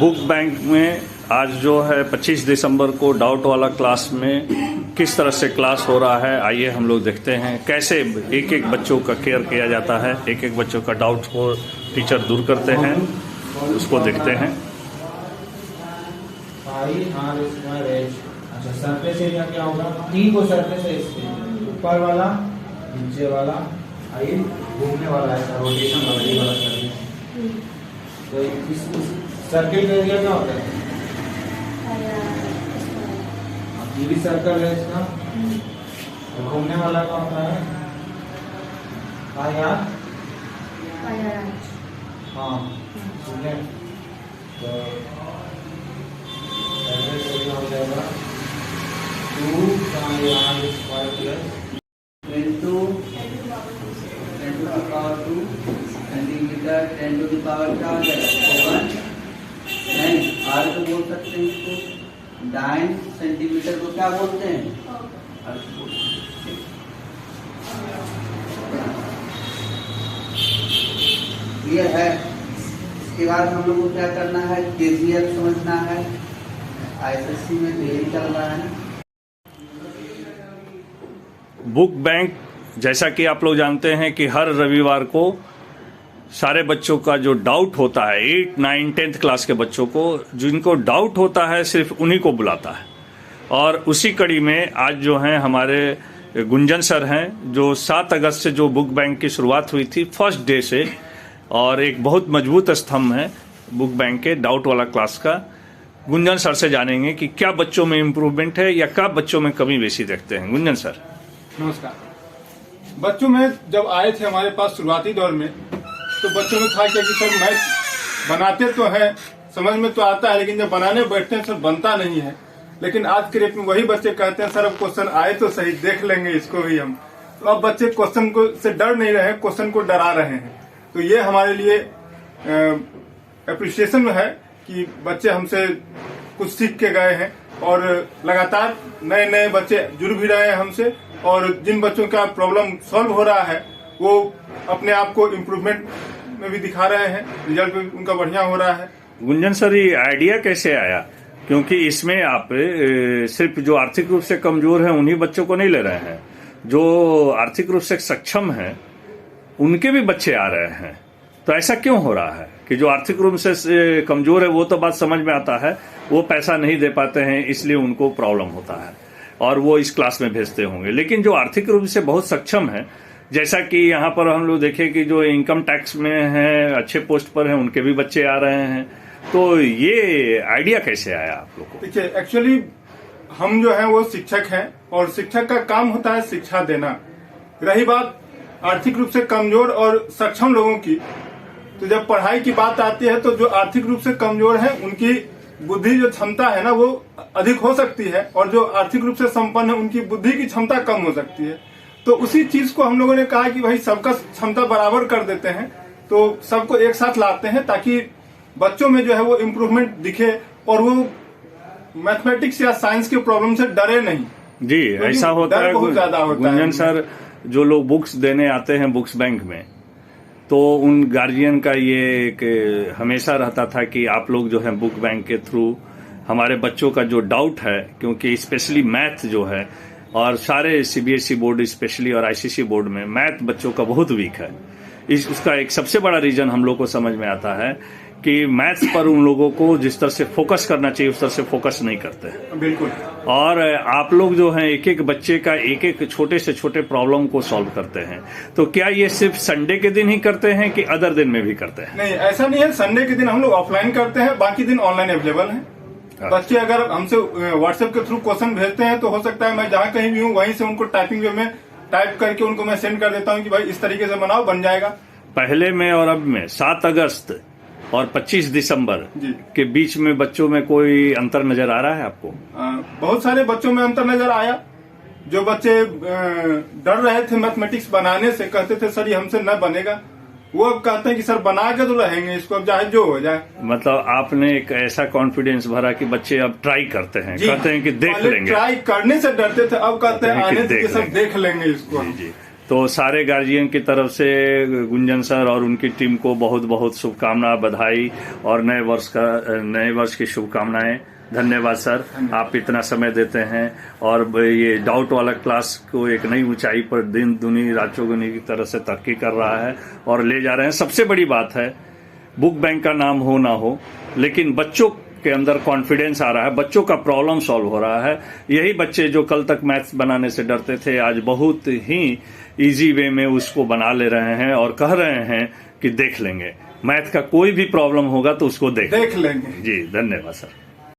Book bank में आज जो है 25 दिसंबर को डाउट वाला क्लास में किस तरह से क्लास हो रहा है, आइए हम लोग देखते हैं कैसे एक एक बच्चों का केयर किया जाता है, एक एक बच्चों का डाउट को टीचर दूर करते हैं, उसको देखते हैं। अच्छा, सरफेस एरिया क्या होगा? 3 को सरफेस है इसके, ऊपर वाला, नीचे वाला, आइए घूमने वाला है, रोटेशन वाला सरफेस। तो इस सर्किल का एरिया क्या होता है? ये भी सर्कल है इसका। घूमने वाला क्या होता है? यार हाँ, सुने तो हो जाएगा 2 into 10 to the power 2 centimetre 10 to the power क्या हो जाएगा? 7 नहीं, आर तो बोल सकते हैं इसको। डाइन सेंटीमीटर को क्या बोलते हैं? क्लियर है? इसके बाद हम लोग को क्या करना है? केजीएफ समझना है। आईएसएससी में यही चल रहा है। बुक बैंक, जैसा कि आप लोग जानते हैं कि हर रविवार को सारे बच्चों का जो डाउट होता है 8, 9, 10th क्लास के बच्चों को, जिनको डाउट होता है सिर्फ उन्हीं को बुलाता है। और उसी कड़ी में आज जो हैं हमारे गुंजन सर हैं, जो 7 अगस्त से जो बुक बैंक की शुरुआत हुई थी फर्स्ट डे से, और एक बहुत मजबूत स्तंभ है बुक बैंक के डाउट वाला क्लास का। गुंजन सर से जानेंगे कि क्या बच्चों में इम्प्रूवमेंट है या क्या बच्चों में कमी बेसी देखते हैं। गुंजन सर नमस्कार। बच्चों में जब आए थे हमारे पास शुरुआती दौर में, तो बच्चों में था क्या कि सर मैथ बनाते तो हैं, समझ में तो आता है, लेकिन जब बनाने बैठते हैं सर बनता नहीं है। लेकिन आज के डेट में वही बच्चे कहते हैं सर अब क्वेश्चन आए तो सही, देख लेंगे इसको भी हम। तो अब बच्चे क्वेश्चन को से डर नहीं रहे, क्वेश्चन को डरा रहे हैं। तो ये हमारे लिए अप्रिसिएशन है कि बच्चे हमसे कुछ सीख के गए हैं, और लगातार नए नए बच्चे जुड़ भी रहे हैं हमसे, और जिन बच्चों का प्रॉब्लम सॉल्व हो रहा है वो अपने आप को इम्प्रूवमेंट में भी दिखा रहे हैं, रिजल्ट भी उनका बढ़िया हो रहा है। गुंजन सर, ये आइडिया कैसे आया? क्योंकि इसमें आप सिर्फ जो आर्थिक रूप से कमजोर हैं उन्हीं बच्चों को नहीं ले रहे हैं, जो आर्थिक रूप से सक्षम हैं उनके भी बच्चे आ रहे हैं। तो ऐसा क्यों हो रहा है कि जो आर्थिक रूप से कमजोर है वो तो बात समझ में आता है, वो पैसा नहीं दे पाते हैं इसलिए उनको प्रॉब्लम होता है और वो इस क्लास में भेजते होंगे। लेकिन जो आर्थिक रूप से बहुत सक्षम है, जैसा कि यहाँ पर हम लोग देखें कि जो इनकम टैक्स में हैं, अच्छे पोस्ट पर हैं, उनके भी बच्चे आ रहे हैं। तो ये आइडिया कैसे आया आप लोग को? देखिए, एक्चुअली हम जो है वो शिक्षक हैं, और शिक्षक का काम होता है शिक्षा देना। रही बात आर्थिक रूप से कमजोर और सक्षम लोगों की, तो जब पढ़ाई की बात आती है तो जो आर्थिक रूप से कमजोर है उनकी बुद्धि जो क्षमता है ना वो अधिक हो सकती है, और जो आर्थिक रूप से संपन्न है उनकी बुद्धि की क्षमता कम हो सकती है। तो उसी चीज को हम लोगों ने कहा कि भाई सबका क्षमता बराबर कर देते हैं, तो सबको एक साथ लाते हैं ताकि बच्चों में जो है वो इम्प्रूवमेंट दिखे और वो मैथमेटिक्स या साइंस के प्रॉब्लम से डरे नहीं। जी, ऐसा होता है बहुत ज्यादा होता है। गुंजन सर, जो लोग बुक्स देने आते हैं बुक्स बैंक में, तो उन गार्जियन का ये एक हमेशा रहता था कि आप लोग जो है बुक बैंक के थ्रू हमारे बच्चों का जो डाउट है, क्योंकि स्पेशली मैथ जो है, और सारे सीबीएसई बोर्ड स्पेशली और आईसीएसई बोर्ड में मैथ बच्चों का बहुत वीक है। उसका एक सबसे बड़ा रीजन हम लोग को समझ में आता है कि मैथ्स पर उन लोगों को जिस तरह से फोकस करना चाहिए उस तरह से फोकस नहीं करते हैं। बिल्कुल। और आप लोग जो हैं एक एक बच्चे का एक एक छोटे से छोटे प्रॉब्लम को सॉल्व करते हैं। तो क्या ये सिर्फ संडे के दिन ही करते हैं कि अदर दिन में भी करते हैं? नहीं, ऐसा नहीं है। संडे के दिन हम लोग ऑफलाइन करते हैं, बाकी दिन ऑनलाइन अवेलेबल है। बच्चे अगर हमसे व्हाट्सएप के थ्रू क्वेश्चन भेजते हैं तो हो सकता है मैं जहाँ कहीं भी हूँ वहीं से उनको टाइपिंग वे में टाइप करके उनको मैं सेंड कर देता हूँ कि भाई इस तरीके से बनाओ, बन जाएगा। पहले में और अब में 7 अगस्त और 25 दिसंबर के बीच में बच्चों में कोई अंतर नजर आ रहा है आपको? बहुत सारे बच्चों में अंतर नजर आया। जो बच्चे डर रहे थे मैथमेटिक्स बनाने से, कहते थे सर ये हमसे न बनेगा, वो अब कहते हैं कि सर बना के तो रहेंगे इसको, अब चाहे जो हो जाए। मतलब आपने एक ऐसा कॉन्फिडेंस भरा कि बच्चे अब ट्राई करते हैं, कहते हैं कि देख लेंगे। ट्राई करने से डरते थे, अब कहते हैं आने से सब देख लेंगे इसको। जी। तो सारे गार्जियन की तरफ से गुंजन सर और उनकी टीम को बहुत बहुत शुभकामना, बधाई और नए वर्ष की शुभकामनाएं। धन्यवाद सर, आप इतना समय देते हैं और ये डाउट वाला क्लास को एक नई ऊंचाई पर दिन दुनी रात चौगुनी की तरह से तरक्की कर रहा है और ले जा रहे हैं। सबसे बड़ी बात है, बुक बैंक का नाम हो ना हो, लेकिन बच्चों के अंदर कॉन्फिडेंस आ रहा है, बच्चों का प्रॉब्लम सॉल्व हो रहा है। यही बच्चे जो कल तक मैथ्स बनाने से डरते थे, आज बहुत ही इजी वे में उसको बना ले रहे हैं और कह रहे हैं कि देख लेंगे, मैथ का कोई भी प्रॉब्लम होगा तो उसको देख लेंगे। जी, धन्यवाद सर।